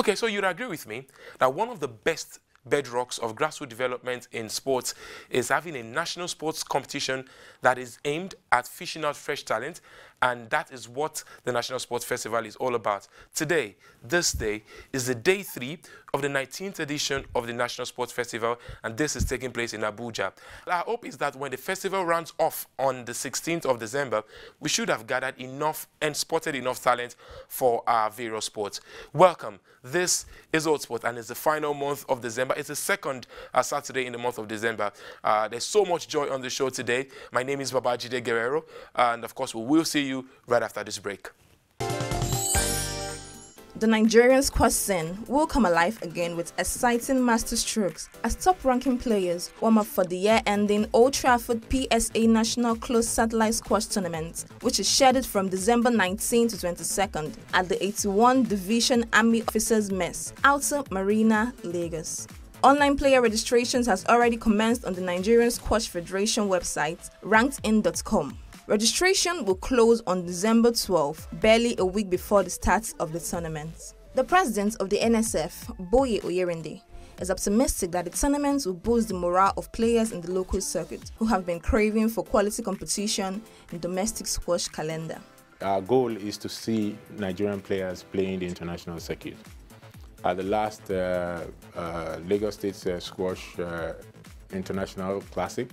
Okay, so you'd agree with me that one of the best bedrocks of grassroots development in sports is having a national sports competition that is aimed at fishing out fresh talent, and that is what the National Sports Festival is all about. Today, this day, is the day 3 of the 19th edition of the National Sports Festival, and this is taking place in Abuja. Our hope is that when the festival runs off on the 16th of December, we should have gathered enough and spotted enough talent for our various sports. Welcome. This is Hotsports, and it's the final month of December. It's the second Saturday in the month of December. There's so much joy on the show today. My name is Babajide Guerrero, and of course, we will see you right after this break. The Nigerian squash scene will come alive again with exciting master strokes as top-ranking players warm up for the year-ending Old Trafford PSA National Closed Satellite Squash Tournament, which is scheduled from December 19 to 22nd at the 81 Division Army Officers Mess, Outer Marina, Lagos. Online player registrations has already commenced on the Nigerian Squash Federation website, rankedin.com. Registration will close on December 12, barely a week before the start of the tournament. The president of the NSF, Boye Oyerinde, is optimistic that the tournament will boost the morale of players in the local circuit who have been craving for quality competition in domestic squash calendar. Our goal is to see Nigerian players playing the international circuit. At the last Lagos State Squash International Classic,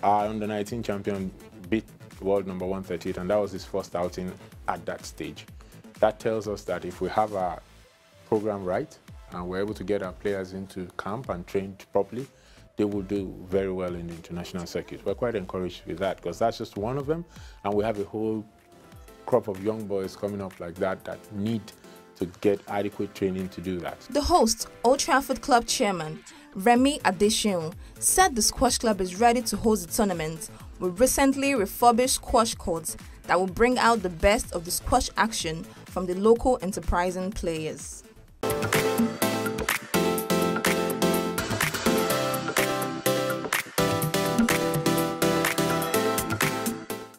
our under-19 champion beat world number 138, and that was his first outing at that stage. That tells us that if we have our program right and we're able to get our players into camp and trained properly, they will do very well in the international circuit. We're quite encouraged with that because that's just one of them, and we have a whole crop of young boys coming up like that that need to get adequate training to do that. The host, Old Trafford Club Chairman Remy Adeseun, said the squash club is ready to host the tournament with recently refurbished squash courts that will bring out the best of the squash action from the local enterprising players.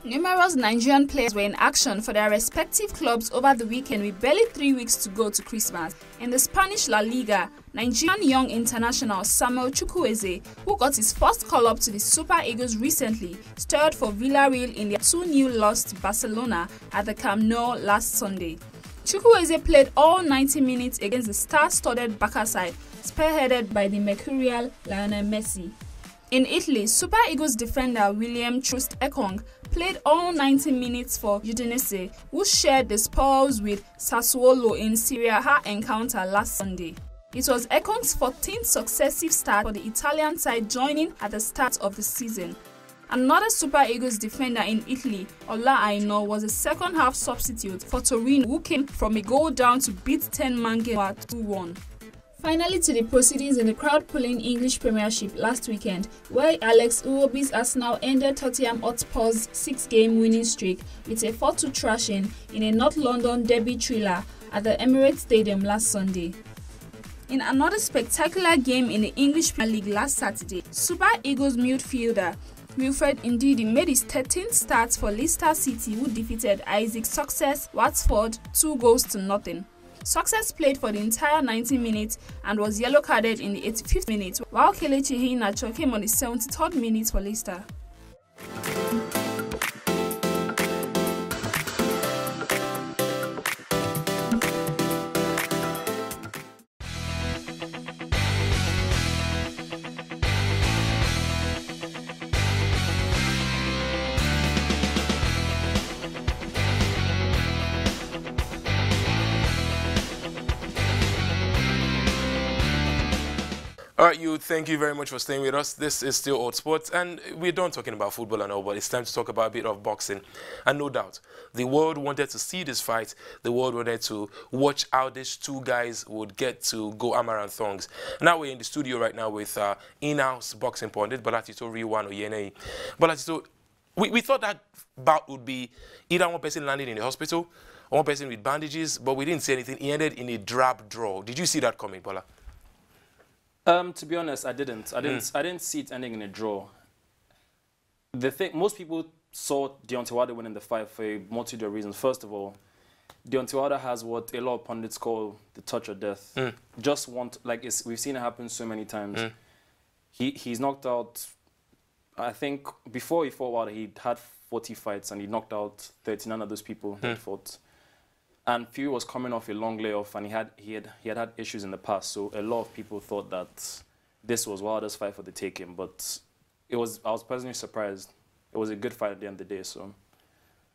Numerous Nigerian players were in action for their respective clubs over the weekend with barely 3 weeks to go to Christmas. In the Spanish La Liga, Nigerian young international Samuel Chukwueze, who got his first call-up to the Super Eagles recently, stirred for Villarreal in their 2-0 loss to Barcelona at the Camp Nou last Sunday. Chukwueze played all 90 minutes against the star-studded Barca side, spearheaded by the mercurial Lionel Messi. In Italy, Super Eagles defender William Troost Ekong played all 90 minutes for Udinese, who shared the spoils with Sassuolo in Serie A encounter last Sunday. It was Ekong's 14th successive start for the Italian side, joining at the start of the season. Another Super Eagles defender in Italy, Ola Aina, was a second-half substitute for Torino, who came from a goal down to beat 10-man Genoa 2-1. Finally, to the proceedings in the crowd-pulling English Premiership last weekend, where Alex Iwobi's Arsenal ended Tottenham Hotspur's 6-game winning streak with a 4-2 thrashing in a North London derby thriller at the Emirates Stadium last Sunday. In another spectacular game in the English Premier League last Saturday, Super Eagles midfielder Wilfred Ndidi made his 13th start for Leicester City, who defeated Isaac Success Watford 2-0. Success played for the entire 90 minutes and was yellow-carded in the 85th minute, while Kelechi Iheanacho came on the 73rd minute for Leicester. All right, thank you very much for staying with us. This is still Hotsports, and we're done talking about football and all, but it's time to talk about a bit of boxing. And no doubt, the world wanted to see this fight. The world wanted to watch how these two guys would get to go hammer and thongs. Now we're in the studio right now with in-house boxing pundit, Balatito Riwan Oyenei. Balatito, we thought that bout would be either one person landing in the hospital or one person with bandages, but we didn't see anything. It ended in a drab draw. Did you see that coming, Bola? To be honest, I didn't. I didn't see it ending in a draw. The thing, most people saw Deontay Wilder winning the fight for a multitude of reasons. First of all, Deontay Wilder has what a lot of pundits call the touch of death. Just we've seen it happen so many times. He's knocked out, I think, before he fought Wilder, he had 40 fights and he knocked out 39 of those people that fought. And Fury was coming off a long layoff, and he had issues in the past. So a lot of people thought that this was Wilder's fight for the taking, but I was personally surprised. It was a good fight at the end of the day. So,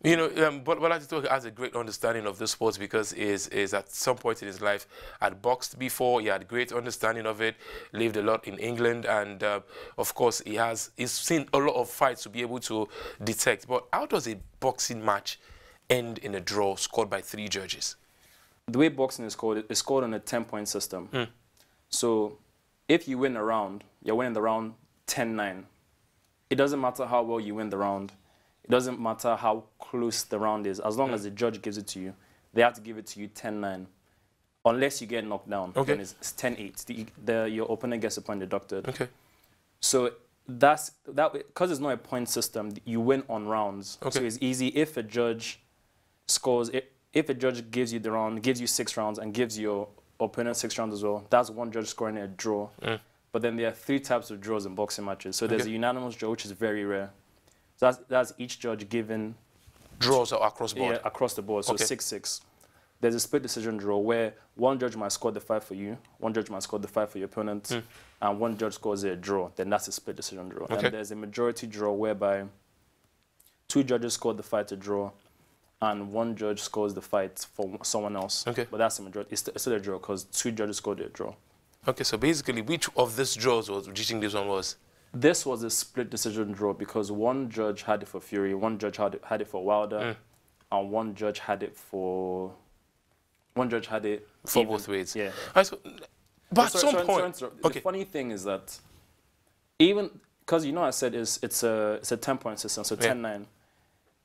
you know, but Bolatito has a great understanding of the sport because is at some point in his life had boxed before. He had great understanding of it. Lived a lot in England, and of course he's seen a lot of fights to be able to detect. But how does a boxing match end in a draw scored by 3 judges? The way boxing is scored on a 10-point system. So if you win a round, you're winning the round 10-9. It doesn't matter how well you win the round. It doesn't matter how close the round is. As long as the judge gives it to you, they have to give it to you 10-9. Unless you get knocked down, then it's 10-8. Your opponent gets a point deducted. Okay. So because it's not a point system, you win on rounds. Okay. So it's easy if a judge scores, if a judge gives you the round, gives you 6 rounds and gives your opponent 6 rounds as well, that's one judge scoring a draw. But then there are 3 types of draws in boxing matches. So there's a unanimous draw, which is very rare. So that's each judge given draws across the board. Yeah, across the board. So 6-6. There's a split decision draw where one judge might score the fight for you, one judge might score the fight for your opponent, and one judge scores a draw. Then that's a split decision draw. And there's a majority draw whereby 2 judges score the fight to draw, and one judge scores the fight for someone else. Okay. But that's a majority. It's still a draw because 2 judges scored a draw. Okay, so basically, which of these draws do you think this one was? This was a split decision draw because one judge had it for Fury, one judge had it for Wilder, and one judge had it for both ways. Yeah. But at some point, the funny thing is that even because I said it's a 10-point system, so 10-9.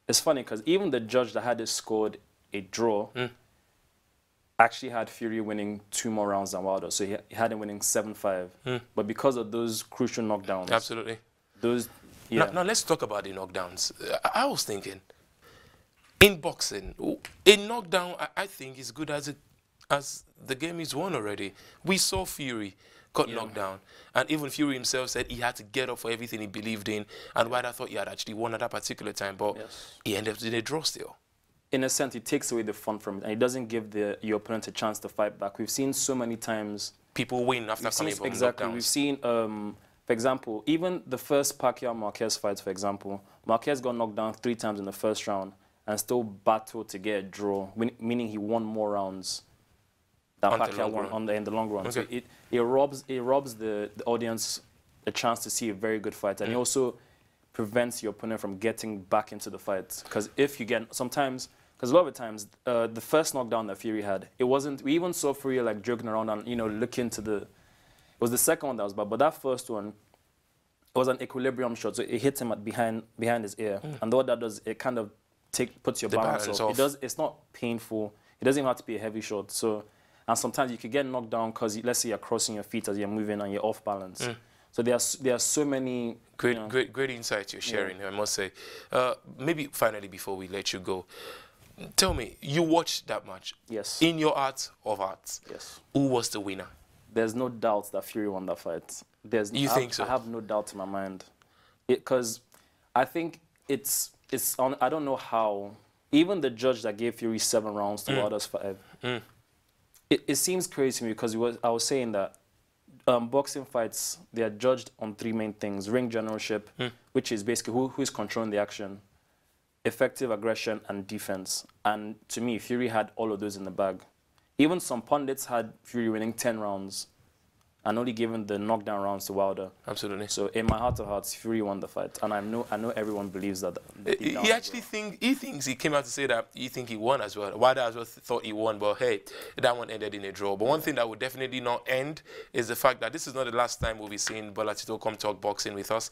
It's funny because even the judge that had it scored a draw actually had Fury winning 2 more rounds than Wilder, so he had him winning 7-5. But because of those crucial knockdowns, absolutely. Now let's talk about the knockdowns. I was thinking, in boxing, a knockdown I think is good as the game is won already. We saw Fury got knocked down, and even Fury himself said he had to get up for everything he believed in, and Wilder thought he had actually won at that particular time, but he ended up in a draw still. In a sense, it takes away the fun from it, and it doesn't give your opponent a chance to fight back. We've seen so many times people win after coming from knockdowns. We've seen, for example, even the first Pacquiao-Marquez fight, for example, Marquez got knocked down 3 times in the first round and still battled to get a draw, meaning he won more rounds than Pacquiao won in the long run. So it robs the audience a chance to see a very good fight, and it also prevents your opponent from getting back into the fight. Because if you get because a lot of the times, the first knockdown that Fury had, we even saw Fury like joking around and, looking to it was the second one that was bad, but that first one, it was an equilibrium shot, so it hit him behind his ear. And what that does, it kind of puts your balance off. It's not painful. It doesn't even have to be a heavy shot. So, and sometimes you could get knocked down because, let's say you're crossing your feet as you're moving and you're off balance. So there are so many... Great insights you're sharing, I must say. Maybe finally, before we let you go, tell me, you watched that match. Yes. In your heart of hearts. Yes. Who was the winner? There's no doubt that Fury won that fight. You think so? I have no doubt in my mind. Because I think it's on, I don't know how. Even the judge that gave Fury 7 rounds to Wilder's 5. It seems crazy to me because I was saying that boxing fights, they are judged on 3 main things. Ring generalship, which is basically who is controlling the action, effective aggression, and defense. And to me, Fury had all of those in the bag. Even some pundits had Fury winning 10 rounds and only giving the knockdown rounds to Wilder. Absolutely. So in my heart of hearts, Fury won the fight, and I know everyone believes that. He actually thinks he came out to say that he think he won as well. Wilder as well thought he won, but hey, that one ended in a draw. But one thing that would definitely not end is the fact that this is not the last time we'll be seeing Bolatito come talk boxing with us.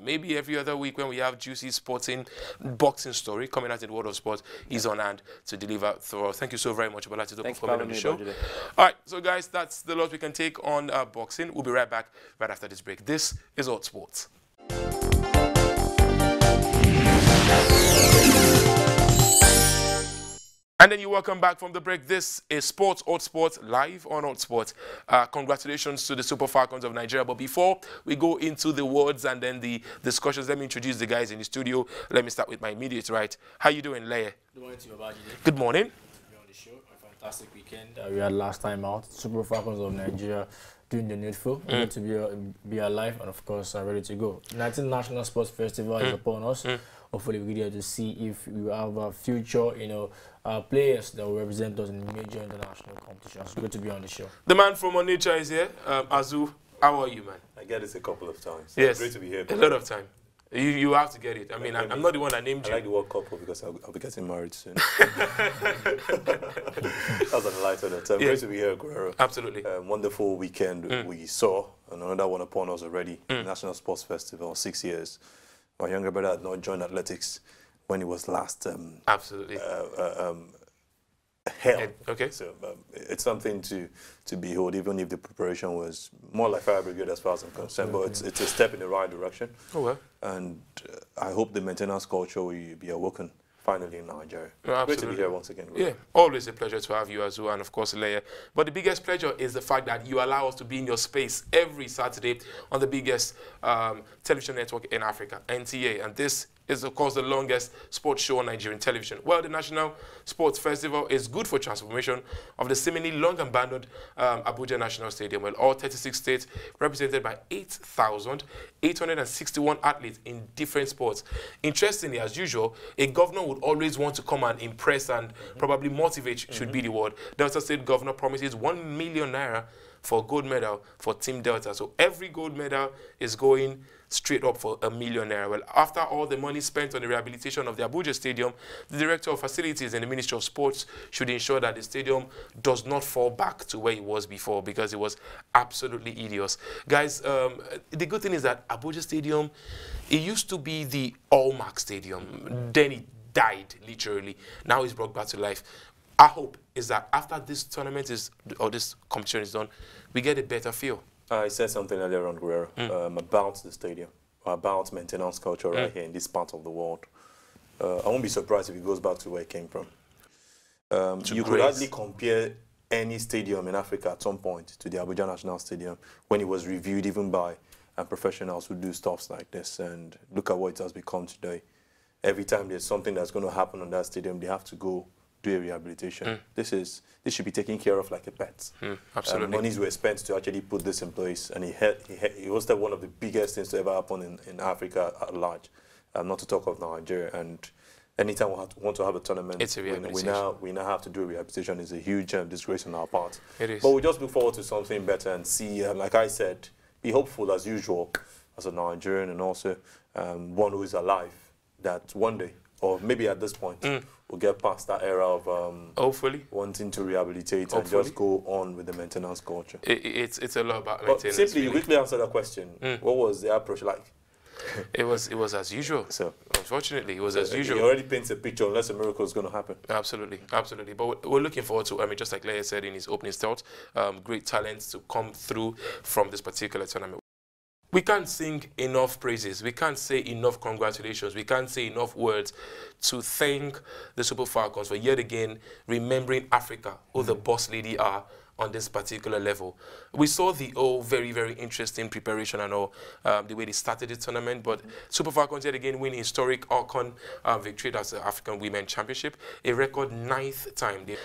Maybe every other week when we have juicy sporting boxing story coming out in the world of sports, he's on hand to deliver through. Thank you so very much, Bolatito, for coming on the show. All right, so guys, that's the lot we can take on boxing. We'll be right back right after this break. This is Hotsports. And then you welcome back from the break. This is Sports, Hotsports, live on Hotsports. Congratulations to the Super Falcons of Nigeria. But before we go into the words and then the discussions, let me introduce the guys in the studio. Let me start with my immediate right. How you doing, Leia? Good morning to you, Babajide. Good morning. We're on the show. A fantastic weekend. We had last time out. Super Falcons of Nigeria doing the needful. Good to be alive and, of course, ready to go. 19th National Sports Festival is upon us. Hopefully, we're here to see if we have a future, players that will represent us in major international competitions. Good to be on the show. The man from Onitsha is here. Azu, how are you, man? I get this a couple of times. Yes. Great to be here. A lot of time. You have to get it. I mean, I'm not the one that named you. I like the word couple because I'll be getting married soon. That's on the lighter note. Great to be here, Guerrero. Absolutely. Wonderful weekend we saw, and another one upon us already. National Sports Festival, 6 years. My younger brother had not joined athletics when he was last Absolutely. held. Okay. So it's something to behold, even if the preparation was more like fire brigade as far as I'm concerned. But it's a step in the right direction. Oh, well. And I hope the maintenance culture will be awoken finally in Nigeria. No, great to be here once again. Yeah, always a pleasure to have you as well, and of course, Leia. But the biggest pleasure is the fact that you allow us to be in your space every Saturday on the biggest television network in Africa, NTA, and this is, of course, the longest sports show on Nigerian television. Well, the National Sports Festival is good for transformation of the seemingly long-abandoned Abuja National Stadium. Well, all 36 states represented by 8,861 athletes in different sports. Interestingly, as usual, a governor would always want to come and impress and probably motivate, should be the word. Delta State Governor promises 1 million naira for gold medal for Team Delta. So every gold medal is going straight up for $1 million. Well, after all the money spent on the rehabilitation of the Abuja Stadium, the Director of Facilities in the Ministry of Sports should ensure that the stadium does not fall back to where it was before, because it was absolutely hideous. Guys, the good thing is that Abuja Stadium, it used to be the All-Mark Stadium. Then it died, literally. Now it's brought back to life. Our hope is that after this tournament or this competition is done, we get a better feel. I said something earlier on, Guerrero, about the stadium, about maintenance culture right here in this part of the world. I won't be surprised if it goes back to where it came from. You could hardly compare any stadium in Africa at some point to the Abuja National Stadium when it was reviewed even by professionals who do stuff like this. And look at what it has become today. Every time there's something that's going to happen on that stadium, they have to go do a rehabilitation. This should be taken care of like a pet. Absolutely. Monies were spent to actually put this in place, and he was one of the biggest things to ever happen in Africa at large, not to talk of Nigeria. And anytime we want to have a tournament, it's a rehabilitation. we now have to do a rehabilitation. It's a huge disgrace on our part. It is. But we just look forward to something better and see, like I said, be hopeful as usual as a Nigerian, and also one who is alive, that one day, or maybe at this point, we'll get past that era of hopefully wanting to rehabilitate and just go on with the maintenance culture. It's a lot about But maintenance. simply, really. you quickly answer that question. What was the approach like? It was as usual. So, unfortunately, it was as usual. He already paints a picture unless a miracle is going to happen. Absolutely, absolutely. But we're looking forward to, just like Leia said in his opening thoughts, great talents to come through from this particular tournament. We can't sing enough praises. We can't say enough congratulations. We can't say enough words to thank the Super Falcons for yet again remembering Africa, who the boss lady are on this particular level. We saw the very, very interesting preparation and all, the way they started the tournament, but Super Falcons yet again win historic AFCON victory, that's the African Women Championship, a record 9th time. They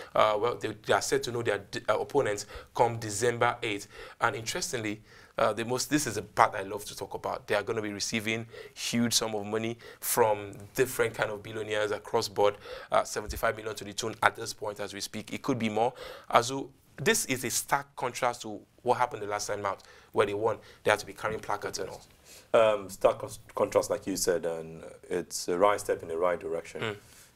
are set to know their opponents come December 8th. And interestingly, this is a part I love to talk about. They are going to be receiving huge sum of money from different kind of billionaires across board, 75 million to the tune at this point as we speak. It could be more. Azu, this is a stark contrast to what happened the last time out, where they won. They had to be carrying placards and all. Stark contrast, like you said, and it's a right step in the right direction.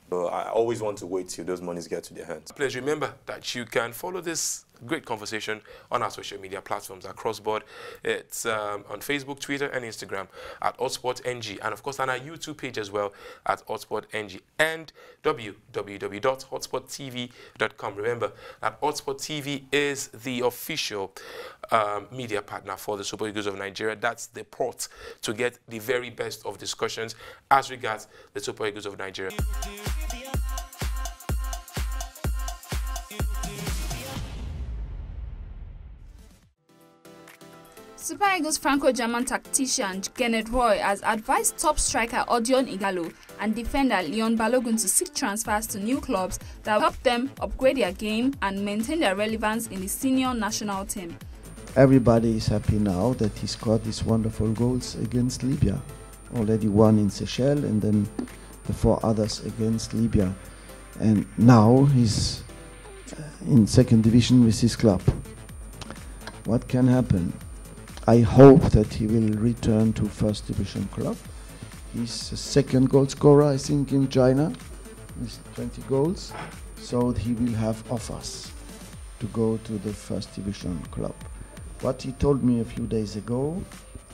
But I always want to wait till those monies get to their hands. Please remember that you can follow this great conversation on our social media platforms across board. It's on Facebook, Twitter, and Instagram at HotsportsNG, and of course on our YouTube page as well at HotsportsNG, and www.hotsporttv.com. Remember that Hotspot TV is the official media partner for the Super Eagles of Nigeria. That's the port to get the very best of discussions as regards the Super Eagles of Nigeria. Super Eagles Franco-German tactician Gennett Roy has advised top striker Odion Ighalo and defender Leon Balogun to seek transfers to new clubs that will help them upgrade their game and maintain their relevance in the senior national team. Everybody is happy now that he scored these wonderful goals against Libya. Already one in Seychelles and then the 4 others against Libya. And now he's in second division with his club. What can happen? I hope that he will return to first division club. He's a second goal scorer, I think, in China with 20 goals. So he will have offers to go to the first division club. What he told me a few days ago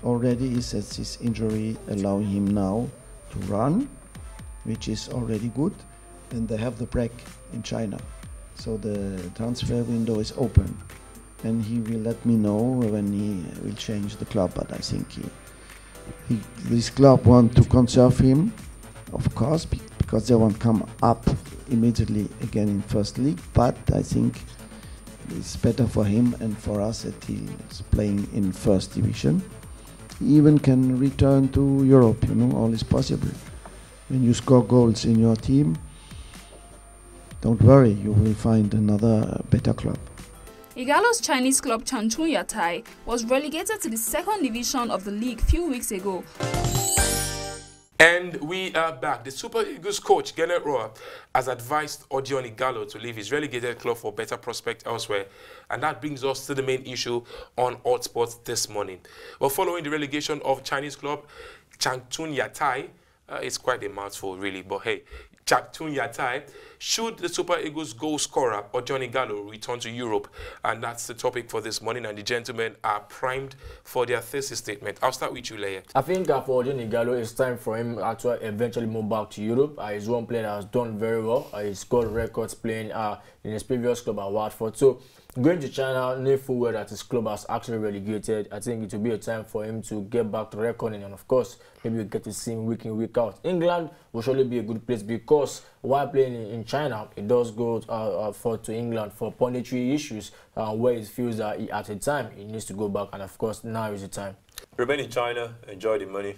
already is that his injury allowing him now to run, which is already good, and they have the break in China. So the transfer window is open, and he will let me know when he will change the club, but I think this club want to conserve him, of course, because they won't come up immediately again in first league, but I think it's better for him and for us that he is playing in first division. He even can return to Europe, you know, all is possible. When you score goals in your team, don't worry, you will find another better club. Ighalo's Chinese club Changchun Yatai was relegated to the second division of the league a few weeks ago. And we are back. The Super Eagles coach, Gennett Roy, has advised Odion Ighalo to leave his relegated club for better prospect elsewhere. And that brings us to the main issue on Hotsports this morning. Well, following the relegation of Chinese club Changchun Yatai, it's quite a mouthful really, but hey, Changchun Yatai, should the Super Eagles goal scorer Odion Ighalo return to Europe? And that's the topic for this morning, and the gentlemen are primed for their thesis statement. I'll start with you, Leia. I think for Odion Ighalo, it's time for him to eventually move back to Europe. He's one player that has done very well. He scored records playing in his previous club at Watford. So going to China, knowing full well that his club has actually relegated, I think it will be a time for him to get back to reckoning, and of course, maybe we'll get to see him week in, week out. England will surely be a good place because while playing in China, he does go to England for punditry issues where he feels that at a time he needs to go back, and of course, now is the time. Remain in China, enjoy the money.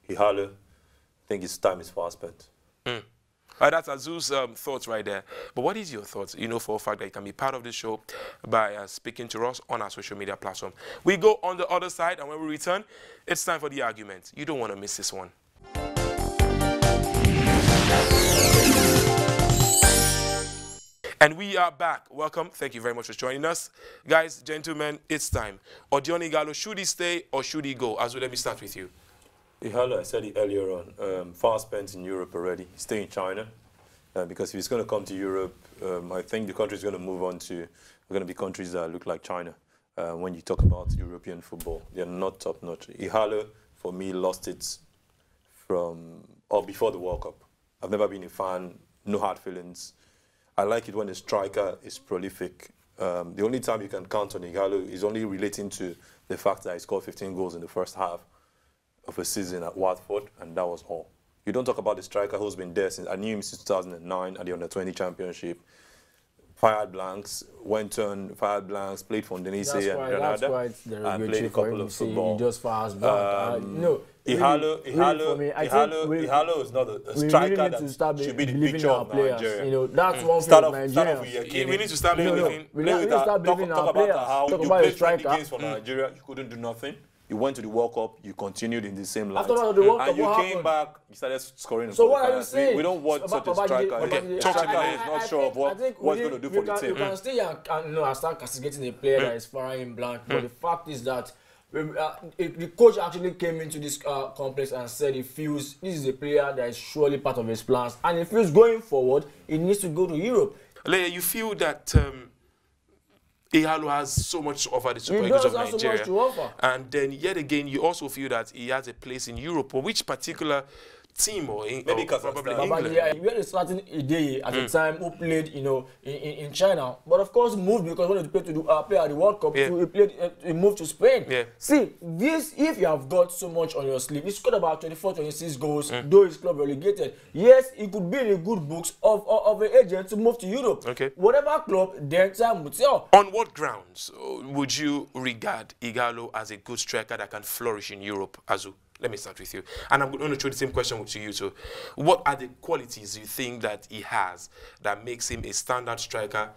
Ighalo, I think his time is fast spent. That's Azu's thoughts right there. But what is your thoughts? You know for a fact that you can be part of the show by speaking to us on our social media platform. We go on the other side, and when we return, it's time for the argument. You don't want to miss this one. And we are back. Welcome. Thank you very much for joining us. Guys, gentlemen, it's time. Odion Ighalo, should he stay or should he go? Azu, let me start with you. Ighalo, I said it earlier on, far spent in Europe already. Stay in China, because if he's going to come to Europe, I think the country is going to move on to, going to be countries that look like China. When you talk about European football, they're not top-notch. Ighalo, for me, lost it before the World Cup. I've never been a fan, no hard feelings. I like it when a striker is prolific. The only time you can count on Ighalo is only relating to the fact that he scored 15 goals in the first half of a season at Watford, and that was all. You don't talk about the striker who's been there since, I knew him since 2009 at the Under-20 Championship. Fired blanks, went on, fired blanks, played for Denise and Granada, and played a couple of football. He just fires back. No, Ighalo is not a striker that should be the picture of Nigeria. You know, that's one thing of Nigeria. We need to start believing in Talk about how you played 20 games for Nigeria, you couldn't do nothing. You went to the World Cup, you continued in the same line. After the World Cup, and you came back, you started scoring. So what are you saying? We don't want such a striker. Okay, the striker is not sure of what he's going to do for the team. You can stay and start castigating a player that is firing blank, but the fact is that the coach actually came into this complex and said he feels this is a player that is surely part of his plans, and he feels going forward, he needs to go to Europe. Leia, you feel that Ighalo has so much to offer the Super Eagles of Nigeria, so much to offer. And then yet again you also feel that he has a place in Europe. Or which particular team or maybe probably Kazakhstan. England. Yeah, we had a certain Ideye at the time who played, you know, in China, but of course moved because when he played to play at the World Cup, Yeah. so he moved to Spain. Yeah. See, this if you have got so much on your sleeve, he scored about 24, 26 goals, though his club relegated. Yes, he could be in the good books of an agent to move to Europe. Okay. Whatever club, then time would tell. On what grounds would you regard Ighalo as a good striker that can flourish in Europe, Azu? Let me start with you. And I'm going to throw the same question to you. So, what are the qualities you think that he has that makes him a standard striker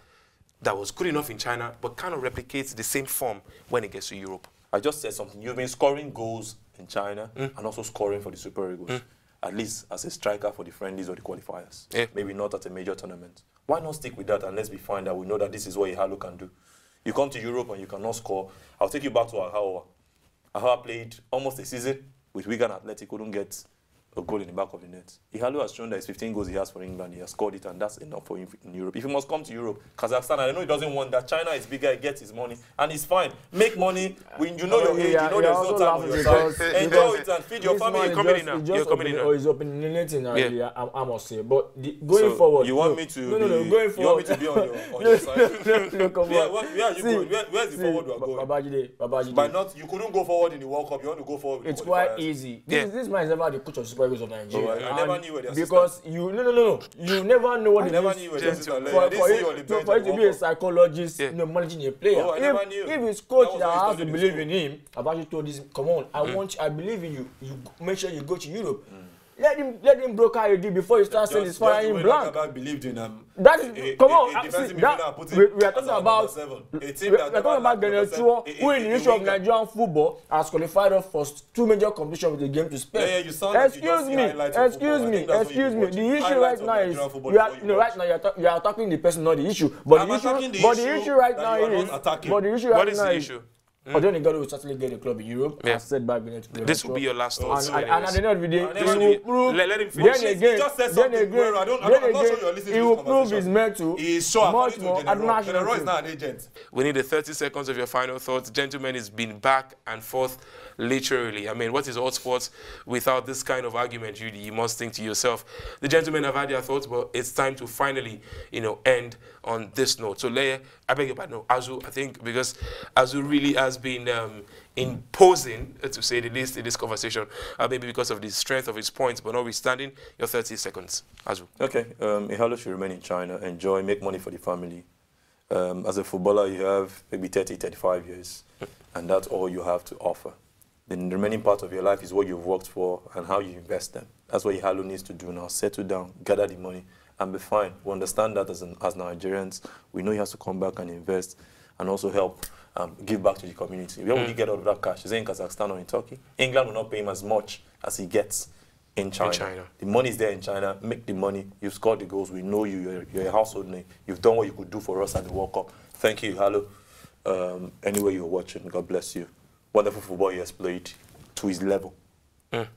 that was good enough in China but kind of replicates the same form when he gets to Europe? I just said something. You've been scoring goals in China and also scoring for the Super Eagles, at least as a striker for the friendlies or the qualifiers. Yeah. Maybe not at a major tournament. Why not stick with that and let's be fine that we know that this is what Ighalo can do. You come to Europe and you cannot score. I'll take you back to Ahawa. Ahawa played almost a season with Wigan Athletic, couldn't get a goal in the back of the net. Ighalo has shown that his 15 goals he has for England, he has scored it, and that's enough for him in Europe. If he must come to Europe, Kazakhstan, I know he doesn't want that. China is bigger, he gets his money, and he's fine. Make money, when you know your age, you know there's no time on your side. Enjoy it and feed your family. You're coming in now. You're coming in now. Or he's opinionating, Yeah. I must say. But going So forward... you want me to No, going forward... You want me to be on your side? No, come Where on. are you going? Where's the forward you are going? Babajide. By not, you couldn't go forward in the World Cup, you want to go forward with It's the quite qualifiers. easy. Yeah. This man is never the coach of Super Eagles of Nigeria. I never knew where the because you you never know what I it never is knew where to- the assistant for, I didn't for see it- you on the to- bench for at it to the be a World Cup. psychologist, Yeah. managing a player. Oh, I never knew. If his coach That was that what he has to studied in believe school. in him, I've actually told this, come on, I believe in you. You make sure you go to Europe. Let him broker a deal before you start saying it's fire in blank. I believed in That is, come on, defensive see, midfielder that, put him we are as talking our about number 7. A team we that are never talking about lacked Daniel number Chua, 7. who in the history of Nigerian football has qualified us for 2 major competitions with the game to Spain. Yeah, you sound like you just see highlights of football. I think that's what you Excuse me. watch. The issue Highlights right of now is Nigerian football you are, before you know, watch. right now you are attacking the person, not the issue. But I'm the attacking the issue right that now you are is not attacking. but the issue What right is now the is issue? Odion Ighalo will certainly get a club in Europe. Yeah. I said back when This will be your last thoughts. and at the end of the day, And he then will prove. let him finish. Then He again, just said then something, again, bro. I'm not sure you're listening he to will this prove his conversation. mental. He is sure, much according more to at General. national General is team. not an agent. We need the 30 seconds of your final thoughts. Gentlemen, it's been back and forth, literally. I mean, what is Hotsports without this kind of argument? You must think to yourself. The gentlemen have had their thoughts, but it's time to finally, end on this note. So, Leia, I beg your pardon, no, Azu, I think, because Azu really has been imposing, to say the least, in this conversation, maybe because of the strength of his points, but notwithstanding, your 30 seconds, Azu. Okay, Ighalo should remain in China, enjoy, make money for the family. As a footballer, you have maybe 30, 35 years, and that's all you have to offer. The remaining part of your life is what you've worked for and how you invest them. That's what Ighalo needs to do now. Settle down, gather the money, and be fine. We understand that as Nigerians. We know he has to come back and invest and also help give back to the community. Where will he get all of that cash? Is it in Kazakhstan or in Turkey? England will not pay him as much as he gets in China. The money is there in China. Make the money. You've scored the goals. We know you. You're a household name. You've done what you could do for us at the World Cup. Thank you, Ighalo. Anywhere you're watching, God bless you. Wonderful football he has played to his level.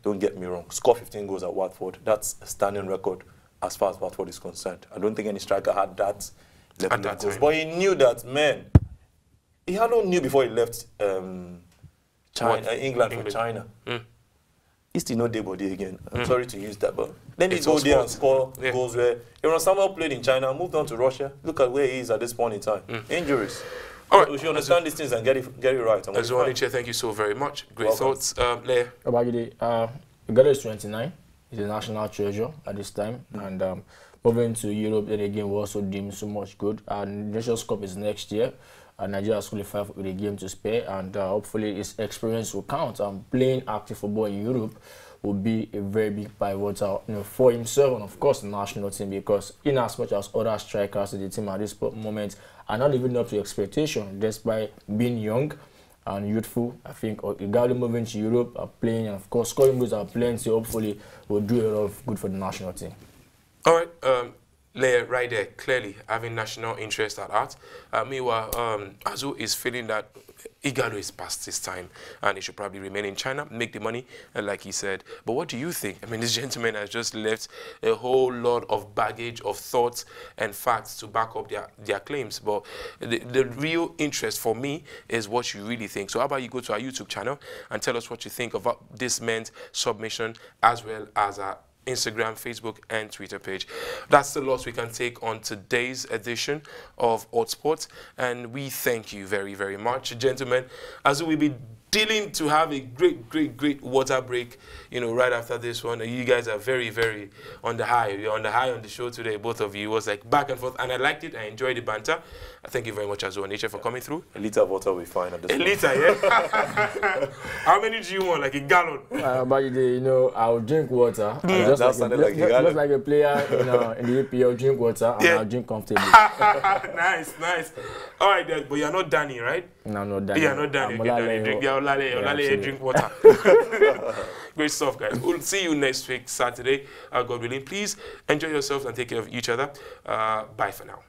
Don't get me wrong. Score 15 goals at Watford. That's a standing record as far as Watford is concerned. I don't think any striker had that level of goals. But he knew that, man. Ighalo knew before he left England for China. He's still not body again. I'm sorry to use that, but let me go there and score goals where Aaron Samuel played in China, moved on to Russia. Look at where he is at this point in time. Injuries. All right. We should understand these things and get it right. Azu, thank you so very much. Great thoughts. Leia? Ighalo is 29. He's a national treasure at this time. And moving to Europe, then again, we also deem so much good. And Nations Cup is next year. Nigeria has qualified with a game to spare, and hopefully his experience will count. Playing active football in Europe will be a very big pivotal, for himself and of course the national team, because in as much as other strikers in the team at this moment are not living up to expectation, despite being young and youthful. I think Ighalo moving to Europe, playing, and of course scoring goals are plenty, hopefully will do a lot of good for the national team. All right. Leia, right there, clearly having national interest at heart. Meanwhile, Azu is feeling that Ighalo is past his time and he should probably remain in China, make the money, like he said. But what do you think? I mean, this gentleman has just left a whole lot of baggage of thoughts and facts to back up their claims. But the real interest for me is what you really think. So how about you go to our YouTube channel and tell us what you think about this man's submission as well as Instagram, Facebook, and Twitter page. That's the loss we can take on today's edition of Hotsports, and we thank you very, very much, gentlemen, as we'll be dealing to have a great water break, you know, right after this one. You guys are very, very on the high. You're on the high on the show today, both of you. It was like back and forth, and I liked it. I enjoyed the banter. Thank you very much as well, Nature, for coming through. A liter of water will be fine at this point. A liter, yeah? How many do you want? Like a gallon? But you know, I'll drink water. Just like a player in the EPL, drink water, and I'll drink comfortably. Nice. All right, then, but you're not Danny, right? No, I'm not Danny. You're not Danny. Drink water. Great stuff, guys. We'll see you next week, Saturday, God willing. Please enjoy yourselves and take care of each other. Bye for now.